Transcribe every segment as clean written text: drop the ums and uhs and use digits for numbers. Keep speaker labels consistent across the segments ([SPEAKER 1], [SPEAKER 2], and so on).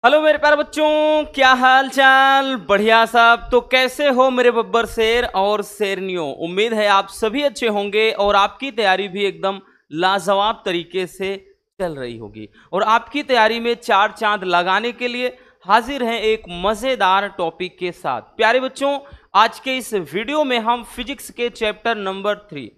[SPEAKER 1] Hello मेरे प्यारे बच्चों, क्या हाल चाल। बढ़िया साहब। तो कैसे हो मेरे बब्बर शेर और शेरनियों। उम्मीद है आप सभी अच्छे होंगे और आपकी तैयारी भी एकदम लाजवाब तरीके से चल रही होगी। और आपकी तैयारी में चार चांद लगाने के लिए हाजिर हैं एक मजेदार टॉपिक के साथ। प्यारे बच्चों, आज के इस वीडियो में हम फिजिक्स के चैप्टर नंबर 3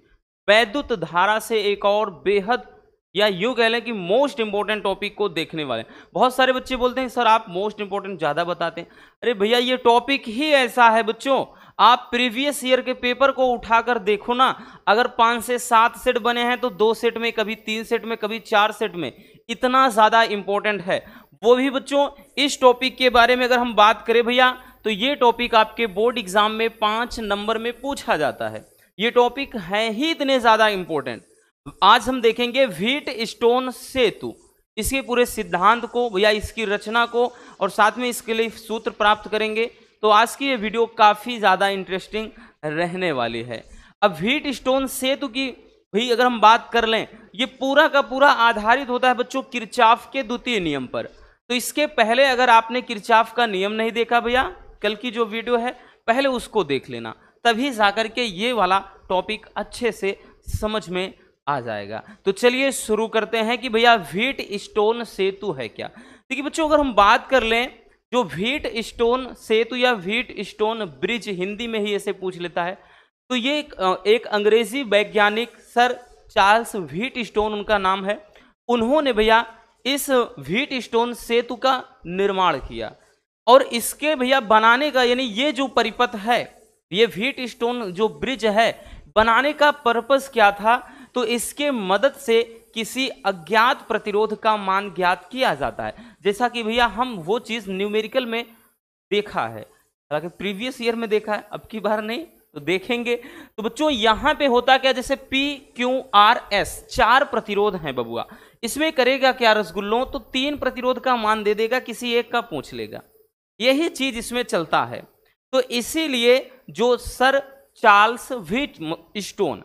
[SPEAKER 1] वैद्युत धारा से एक और बेहद या यूं कह लें कि मोस्ट इंपॉर्टेंट टॉपिक को देखने वाले। बहुत सारे बच्चे बोलते हैं सर आप मोस्ट इंपॉर्टेंट ज़्यादा बताते हैं। अरे भैया, ये टॉपिक ही ऐसा है बच्चों। आप प्रीवियस ईयर के पेपर को उठाकर देखो ना, अगर 5 से 7 सेट बने हैं तो 2 सेट में, कभी 3 सेट में, कभी 4 सेट में, इतना ज़्यादा इंपॉर्टेंट है। वो भी बच्चों इस टॉपिक के बारे में अगर हम बात करें भैया, तो ये टॉपिक आपके बोर्ड एग्जाम में 5 नंबर में पूछा जाता है। ये टॉपिक है ही इतने ज़्यादा इंपॉर्टेंट। आज हम देखेंगे व्हीट स्टोन सेतु, इसके पूरे सिद्धांत को या इसकी रचना को, और साथ में इसके लिए सूत्र प्राप्त करेंगे। तो आज की ये वीडियो काफ़ी ज़्यादा इंटरेस्टिंग रहने वाली है। अब व्हीट स्टोन सेतु की भी अगर हम बात कर लें, ये पूरा का पूरा आधारित होता है बच्चों किरचॉफ के द्वितीय नियम पर। तो इसके पहले अगर आपने किरचॉफ का नियम नहीं देखा भैया, कल की जो वीडियो है पहले उसको देख लेना, तभी जाकर के ये वाला टॉपिक अच्छे से समझ में आ जाएगा। तो चलिए शुरू करते हैं कि भैया व्हीट स्टोन सेतु है क्या। देखिए बच्चों, अगर हम बात कर लें जो व्हीट स्टोन सेतु या व्हीट स्टोन ब्रिज, हिंदी में ही ऐसे पूछ लेता है, तो ये एक अंग्रेजी वैज्ञानिक सर चार्ल्स व्हीट स्टोन उनका नाम है। उन्होंने भैया इस व्हीट स्टोन सेतु का निर्माण किया। और इसके भैया बनाने का, यानी ये जो परिपथ है, ये व्हीट स्टोन जो ब्रिज है, बनाने का पर्पस क्या था, तो इसके मदद से किसी अज्ञात प्रतिरोध का मान ज्ञात किया जाता है। जैसा कि भैया हम वो चीज न्यूमेरिकल में देखा है, हालांकि प्रीवियस ईयर में देखा है, अब की बार नहीं तो देखेंगे। तो बच्चों यहां पे होता क्या, जैसे PQRS 4 प्रतिरोध हैं बबुआ, इसमें करेगा क्या रसगुल्लों, तो 3 प्रतिरोध का मान दे देगा, किसी एक का पूछ लेगा। यही चीज इसमें चलता है। तो इसीलिए जो sir Charles wheat stone,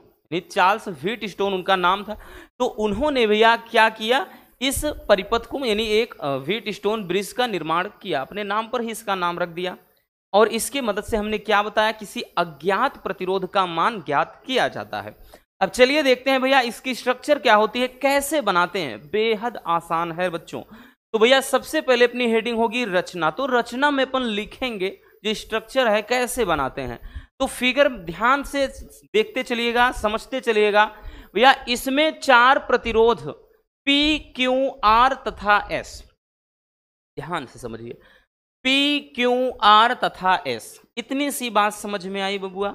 [SPEAKER 1] Charles wheat stone उनका नाम था, तो उन्होंने भैया क्या किया, इस परिपथ को यानी एक व्हीट स्टोन ब्रिज का निर्माण किया, अपने नाम पर ही इसका नाम रख दिया। और इसके मदद से हमने क्या बताया, किसी अज्ञात प्रतिरोध का मान ज्ञात किया जाता है। अब चलिए देखते हैं भैया इसकी स्ट्रक्चर क्या होती है, कैसे बनाते हैं। बेहद आसान है बच्चों। तो भैया सबसे पहले अपनी हेडिंग होगी रचना। तो रचना में अपन लिखेंगे जो स्ट्रक्चर है कैसे बनाते हैं। तो फिगर ध्यान से देखते चलिएगा, समझते चलिएगा भैया। इसमें 4 प्रतिरोध PQR तथा S, ध्यान से समझिए, PQR तथा S, इतनी सी बात समझ में आई बबुआ।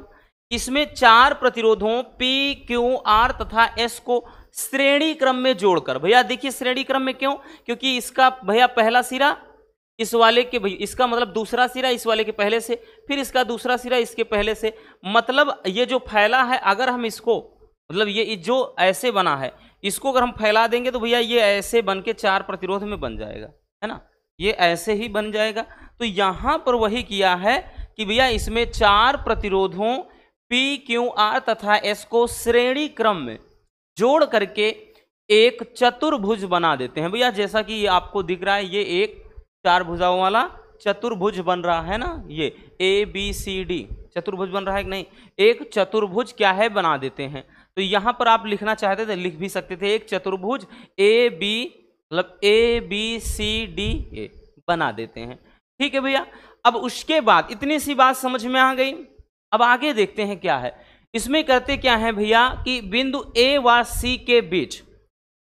[SPEAKER 1] इसमें 4 प्रतिरोधों PQR तथा S को श्रेणी क्रम में जोड़कर, भैया देखिए श्रेणी क्रम में क्यों, क्योंकि इसका भैया पहला सिरा इस वाले के, भाई इसका मतलब दूसरा सिरा इस वाले के पहले से, फिर इसका दूसरा सिरा इसके पहले से, मतलब ये जो फैला है, अगर हम इसको, मतलब ये जो ऐसे बना है, इसको अगर हम फैला देंगे तो भैया ये ऐसे बन के 4 प्रतिरोध में बन जाएगा, है ना, ये ऐसे ही बन जाएगा। तो यहां पर वही किया है कि भैया इसमें 4 प्रतिरोधों PQR तथा S को श्रेणी क्रम में जोड़ करके एक चतुर्भुज बना देते हैं भैया। जैसा कि ये आपको दिख रहा है, ये एक 4 भुजाओं वाला चतुर्भुज बन रहा है ना, ये ABCD चतुर्भुज बन रहा है कि नहीं, एक चतुर्भुज क्या है बना देते हैं। तो यहां पर आप लिखना चाहते थे लिख भी सकते थे, एक चतुर्भुज AB मतलब ABCD बना देते हैं। ठीक है भैया। अब उसके बाद इतनी सी बात समझ में आ गई। अब आगे देखते हैं क्या है इसमें। करते क्या है भैया कि बिंदु A व C के बीच,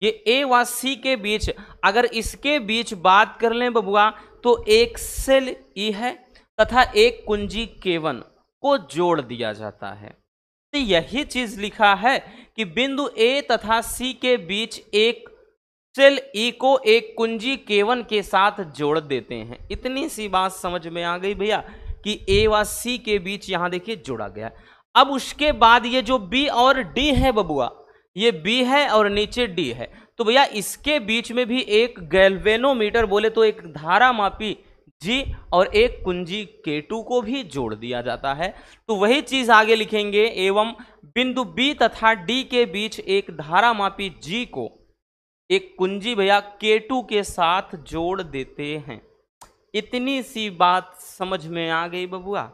[SPEAKER 1] ये A व C के बीच, अगर इसके बीच बात कर लें बबुआ, तो एक सेल E है तथा एक कुंजी K1 को जोड़ दिया जाता है। तो यही चीज लिखा है कि बिंदु A तथा C के बीच एक सेल E को एक कुंजी K1 के साथ जोड़ देते हैं। इतनी सी बात समझ में आ गई भैया कि A व C के बीच यहां देखिए जोड़ा गया। अब उसके बाद ये जो B और D है बबुआ, ये B है और नीचे D है, तो भैया इसके बीच में भी एक गैल्वेनोमीटर, बोले तो एक धारा मापी G और एक कुंजी K2 को भी जोड़ दिया जाता है। तो वही चीज आगे लिखेंगे, एवं बिंदु B तथा D के बीच एक धारा मापी G को एक कुंजी भैया K2 के साथ जोड़ देते हैं। इतनी सी बात समझ में आ गई बबुआ।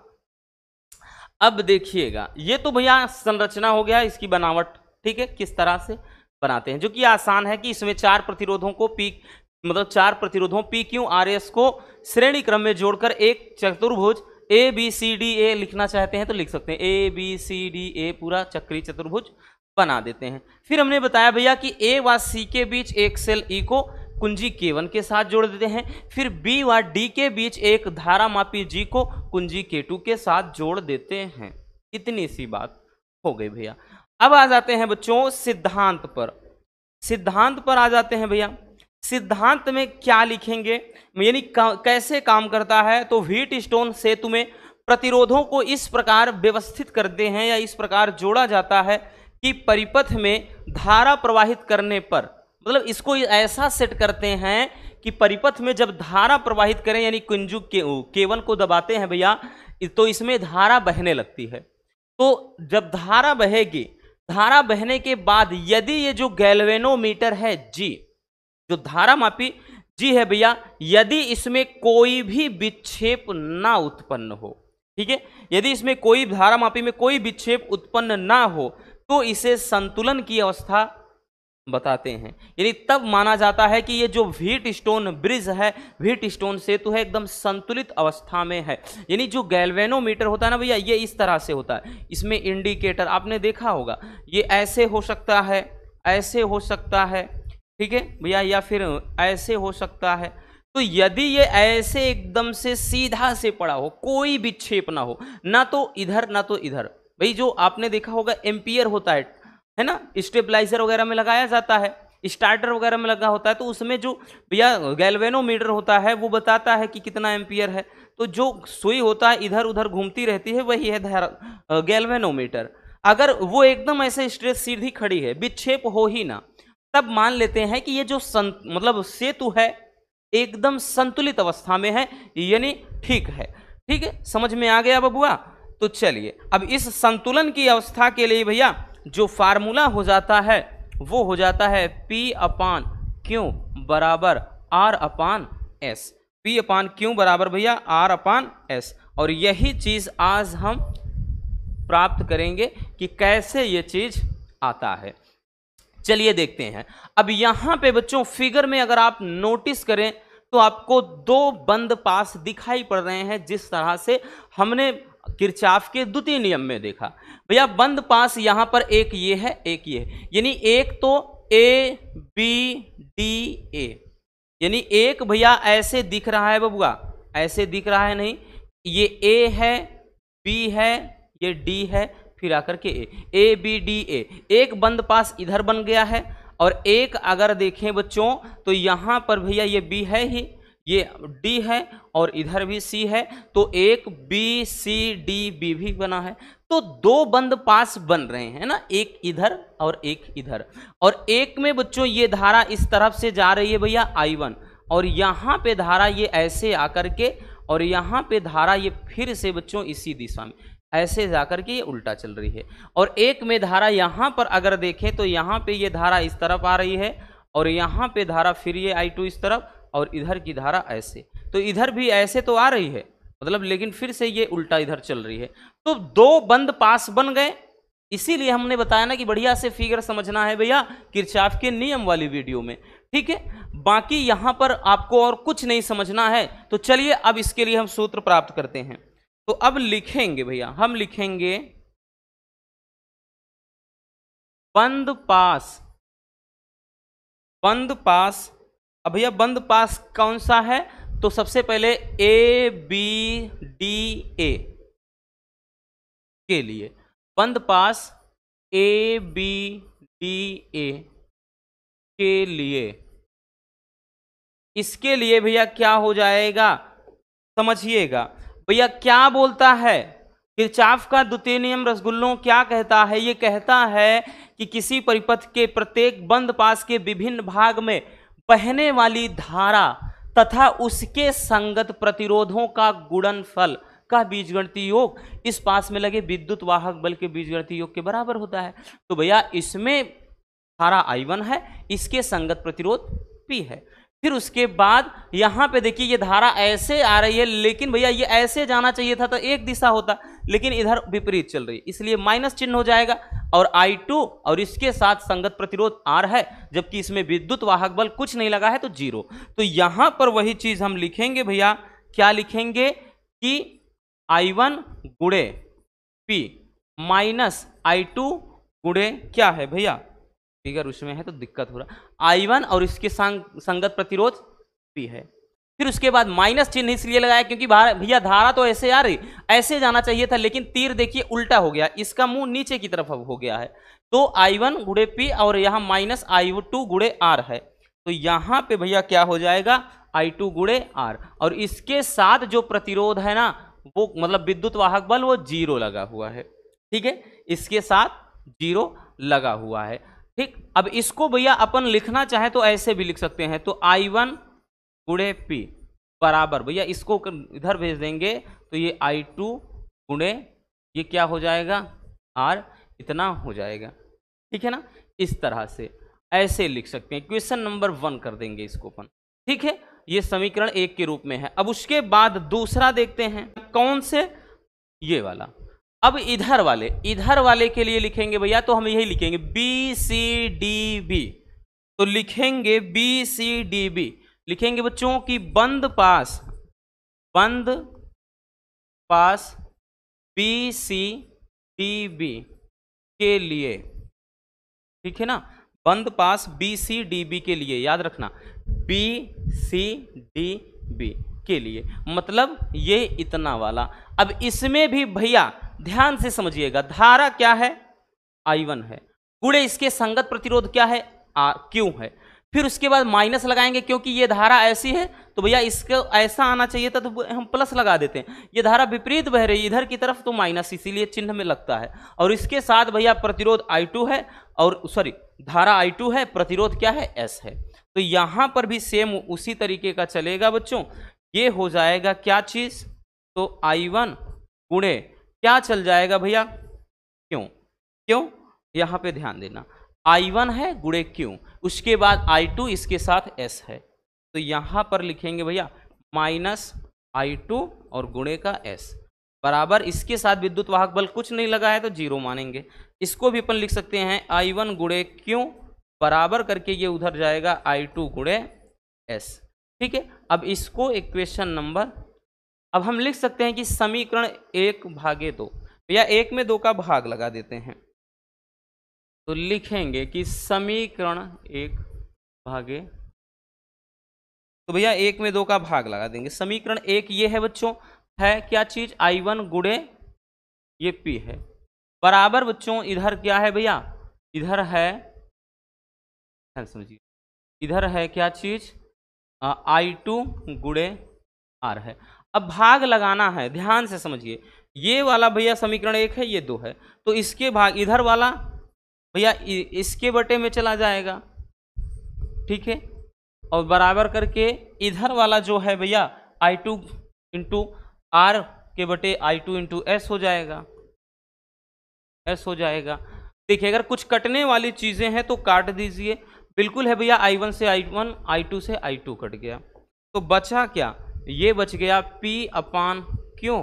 [SPEAKER 1] अब देखिएगा, ये तो भैया संरचना हो गया इसकी बनावट, ठीक है, किस तरह से बनाते हैं, जो कि आसान है कि इसमें चार प्रतिरोधों को चार प्रतिरोधों पी क्यू आर एस को श्रेणी क्रम में जोड़कर एक चतुर्भुज A B C D A लिखना चाहते हैं तो लिख सकते हैं, A B C D A पूरा चक्रीय चतुर्भुज बना देते हैं। फिर हमने बताया भैया कि ए व सी के बीच एक सेल ई को कुंजी K1 के साथ जोड़ देते हैं, फिर B व D के बीच एक धारामापी G को कुंजी K2 के साथ जोड़ देते हैं। इतनी सी बात हो गई भैया। अब आ जाते हैं बच्चों सिद्धांत पर। सिद्धांत पर आ जाते हैं भैया। सिद्धांत में क्या लिखेंगे, यानी कैसे काम करता है, तो व्हीटस्टोन सेतु में प्रतिरोधों को इस प्रकार व्यवस्थित करते हैं या इस प्रकार जोड़ा जाता है कि परिपथ में धारा प्रवाहित करने पर, मतलब इसको ऐसा सेट करते हैं कि परिपथ में जब धारा प्रवाहित करें, यानी कुंजी K1 को दबाते हैं भैया तो इसमें धारा बहने लगती है। तो जब धारा बहेगी, धारा बहने के बाद यदि ये जो गैल्वेनोमीटर है G, जो धारामापी G है भैया, यदि इसमें कोई भी विक्षेप ना उत्पन्न हो, ठीक है, यदि इसमें कोई धारामापी में कोई विक्षेप उत्पन्न ना हो तो इसे संतुलन की अवस्था बताते हैं। यानी तब माना जाता है कि ये जो व्हीटस्टोन ब्रिज है, व्हीटस्टोन सेतु है, एकदम संतुलित अवस्था में है। यानी जो गैल्वेनोमीटर होता है ना भैया, ये इस तरह से होता है। इसमें इंडिकेटर आपने देखा होगा, ये ऐसे हो सकता है, ऐसे हो सकता है, ठीक है भैया, या फिर ऐसे हो सकता है। तो यदि ये ऐसे एकदम से सीधा से पड़ा हो, कोई विक्षेप ना हो, ना तो इधर ना तो इधर, भाई जो आपने देखा होगा एम्पियर होता है ना, स्टेबलाइजर वगैरह में लगाया जाता है, स्टार्टर वगैरह में लगा होता है, तो उसमें जो भैया गैल्वेनोमीटर होता है वो बताता है कि कितना एम्पियर है। तो जो सुई होता है इधर उधर घूमती रहती है, वही है गैल्वेनोमीटर। अगर वो एकदम ऐसे स्ट्रेट सीधी खड़ी है, विक्षेप हो ही ना, तब मान लेते हैं कि ये जो मतलब सेतु है एकदम संतुलित अवस्था में है, यानी ठीक है। ठीक है, समझ में आ गया बबुआ। तो चलिए अब इस संतुलन की अवस्था के लिए भैया जो फार्मूला हो जाता है वो हो जाता है P/Q बराबर R/S। P/Q बराबर भैया R/S। और यही चीज आज हम प्राप्त करेंगे कि कैसे ये चीज आता है। चलिए देखते हैं। अब यहां पे बच्चों फिगर में अगर आप नोटिस करें तो आपको दो बंद पास दिखाई पड़ रहे हैं, जिस तरह से हमने किरचॉफ के द्वितीय नियम में देखा। भैया बंद पास यहां पर एक ये है, एक ये है, यानी एक तो ABDA, यानी एक भैया ऐसे दिख रहा है बबुआ, ऐसे दिख रहा है नहीं, ये A है, B है, ये D है, फिर आकर के ABDA। एक बंद पास इधर बन गया है और एक अगर देखें बच्चों तो यहां पर भैया ये B है ही, ये D है और इधर भी C है, तो एक BCDB भी बना है। तो दो बंद पास बन रहे हैं ना, एक इधर और एक इधर। और एक में बच्चों ये धारा इस तरफ से जा रही है भैया I1, और यहां पे धारा ये ऐसे आकर के, और यहां पे धारा ये फिर से बच्चों इसी दिशा में ऐसे जाकर के ये उल्टा चल रही है। और एक में धारा यहां पर अगर देखें तो यहां पे ये धारा इस तरफ आ रही है, और यहां पे धारा फिर ये I2 इस तरफ, और इधर की धारा ऐसे, तो इधर भी ऐसे तो आ रही है मतलब, लेकिन फिर से ये उल्टा इधर चल रही है। तो दो बंद पास बन गए। इसीलिए हमने बताया ना कि बढ़िया से फिगर समझना है भैया किरचॉफ के नियम वाली वीडियो में। ठीक है, बाकी यहां पर आपको और कुछ नहीं समझना है। तो चलिए अब इसके लिए हम सूत्र प्राप्त करते हैं। तो अब लिखेंगे भैया, हम लिखेंगे बंद पास, बंद पास। अब भैया बंद पास कौन सा है, तो सबसे पहले ABDA के लिए बंद पास ABDA के लिए, इसके लिए भैया क्या हो जाएगा समझिएगा। भैया क्या बोलता है किरचॉफ का द्वितीय नियम रसगुल्लों क्या कहता है, ये कहता है कि किसी परिपथ के प्रत्येक बंद पास के विभिन्न भाग में बहने वाली धारा तथा उसके संगत प्रतिरोधों का गुणनफल का बीजगणितीय योग इस पास में लगे विद्युत वाहक बल के बीजगणितीय योग के बराबर होता है। तो भैया इसमें धारा I1 है, इसके संगत प्रतिरोध P है। फिर उसके बाद यहां पे देखिए ये धारा ऐसे आ रही है, लेकिन भैया ये ऐसे जाना चाहिए था तो एक दिशा होता, लेकिन इधर विपरीत चल रही है, इसलिए माइनस चिन्ह हो जाएगा। और I2 और इसके साथ संगत प्रतिरोध R है, जबकि इसमें विद्युत वाहक बल कुछ नहीं लगा है तो 0। तो यहां पर वही चीज हम लिखेंगे भैया, क्या लिखेंगे कि I1 गुणे P माइनस I2 गुणे क्या है भैया, फिगर उसमें है तो दिक्कत हो रहा, I1 और इसके संगत प्रतिरोध P है। फिर उसके बाद माइनस चिन्ह इसलिए लगाया क्योंकि भैया धारा तो ऐसे आ रही, ऐसे जाना चाहिए था, लेकिन तीर देखिए उल्टा हो गया, इसका मुंह नीचे की तरफ अब हो गया है। तो I1 गुणे P और यहाँ माइनस I2 गुणे R है, तो यहाँ पे भैया क्या हो जाएगा, I2 गुणे R, और इसके साथ जो प्रतिरोध है ना वो मतलब विद्युत वाहक बल वो 0 लगा हुआ है। ठीक है, इसके साथ 0 लगा हुआ है। ठीक, अब इसको भैया अपन लिखना चाहे तो ऐसे भी लिख सकते हैं, तो I1 गुणे P बराबर, भैया इसको इधर भेज देंगे तो ये I2 गुणे ये क्या हो जाएगा R, इतना हो जाएगा। ठीक है ना, इस तरह से ऐसे लिख सकते हैं, क्वेश्चन नंबर 1 कर देंगे इसको अपन। ठीक है, ये समीकरण 1 के रूप में है। अब उसके बाद दूसरा देखते हैं, कौन से, ये वाला। अब इधर वाले के लिए लिखेंगे भैया, तो हम यही लिखेंगे BCDB, तो लिखेंगे BCDB, लिखेंगे बच्चों की बंद पास BCDB के लिए। ठीक है ना, बंद पास BCDB के लिए, याद रखना BCDB के लिए, मतलब ये इतना वाला। अब इसमें भी भैया ध्यान से समझिएगा, धारा क्या है I1 है, गुणे इसके संगत प्रतिरोध क्या है Q है। फिर उसके बाद माइनस लगाएंगे क्योंकि ये धारा ऐसी है, तो भैया इसको ऐसा आना चाहिए था तो हम प्लस लगा देते हैं। ये धारा विपरीत बह रही है इधर की तरफ तो माइनस, इसीलिए चिन्ह में लगता है। और इसके साथ भैया प्रतिरोध I2 है, और सॉरी धारा I2 है, प्रतिरोध क्या है S है। तो यहां पर भी सेम उसी तरीके का चलेगा बच्चों, ये हो जाएगा क्या चीज, तो I1 गुणे क्या चल जाएगा भैया क्यों, यहां पे ध्यान देना, I1 है गुणे Q, उसके बाद I2 इसके साथ S है, तो यहां पर लिखेंगे भैया माइनस I2 और गुणे का S बराबर, इसके साथ विद्युत वाहक बल कुछ नहीं लगा है तो 0 मानेंगे। इसको भी अपन लिख सकते हैं I1 गुणे Q बराबर करके ये उधर जाएगा I2 गुणे S। ठीक है, अब इसको इक्वेशन नंबर, अब हम लिख सकते हैं कि समीकरण 1/2, भैया 1 में 2 का भाग लगा देते हैं, तो लिखेंगे कि समीकरण 1/, तो भैया 1 में 2 का भाग लगा देंगे। समीकरण 1 ये है बच्चों, है क्या चीज, I1 गुणे ये P है, बराबर बच्चों इधर क्या है भैया, इधर है, समझिए इधर है क्या चीज I2 गुणे R है। अब भाग लगाना है, ध्यान से समझिए, ये वाला भैया समीकरण 1 है, ये 2 है, तो इसके भाग इधर वाला भैया इसके बटे में चला जाएगा। ठीक है, और बराबर करके इधर वाला जो है भैया I2 इंटू R के बटे I2 इंटू S हो जाएगा, S हो जाएगा। देखिए अगर कुछ कटने वाली चीजें हैं तो काट दीजिए, बिल्कुल है भैया, I1 से I1, I2 से I2 कट गया, तो बचा क्या, ये बच गया P अपान Q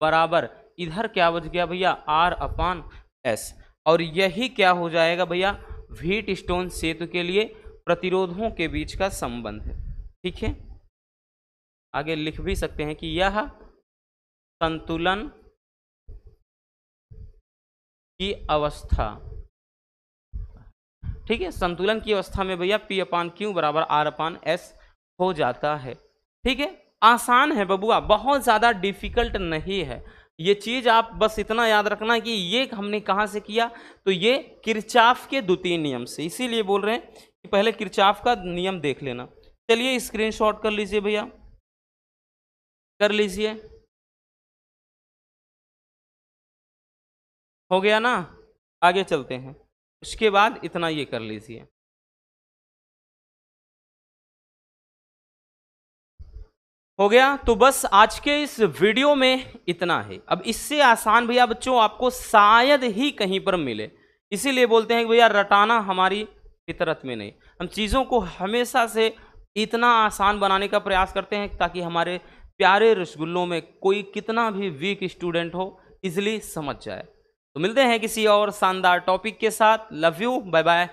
[SPEAKER 1] बराबर, इधर क्या बच गया भैया R अपान S, और यही क्या हो जाएगा भैया व्हीटस्टोन सेतु के लिए प्रतिरोधों के बीच का संबंध है। ठीक है, आगे लिख भी सकते हैं कि यह संतुलन की अवस्था, ठीक है, संतुलन की अवस्था में भैया P अपान Q बराबर R अपान S हो जाता है। ठीक है, आसान है बबुआ, बहुत ज़्यादा डिफिकल्ट नहीं है ये चीज़, आप बस इतना याद रखना कि ये हमने कहाँ से किया, तो ये किरचॉफ के द्वितीय नियम से, इसीलिए बोल रहे हैं कि पहले किरचॉफ का नियम देख लेना। चलिए स्क्रीनशॉट कर लीजिए भैया, कर लीजिए, हो गया ना, आगे चलते हैं। उसके बाद इतना ये कर लीजिए, हो गया। तो बस आज के इस वीडियो में इतना है। अब इससे आसान भैया बच्चों आपको शायद ही कहीं पर मिले, इसीलिए बोलते हैं कि भैया रटाना हमारी फितरत में नहीं, हम चीज़ों को हमेशा से इतना आसान बनाने का प्रयास करते हैं ताकि हमारे प्यारे रसगुल्लों में कोई कितना भी वीक स्टूडेंट हो इजिली समझ जाए। तो मिलते हैं किसी और शानदार टॉपिक के साथ। Love you, bye bye,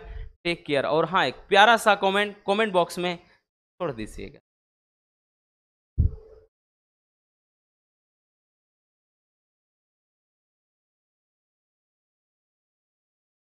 [SPEAKER 1] take care. और हाँ, एक प्यारा सा कमेंट बॉक्स में छोड़ दीजिएगा।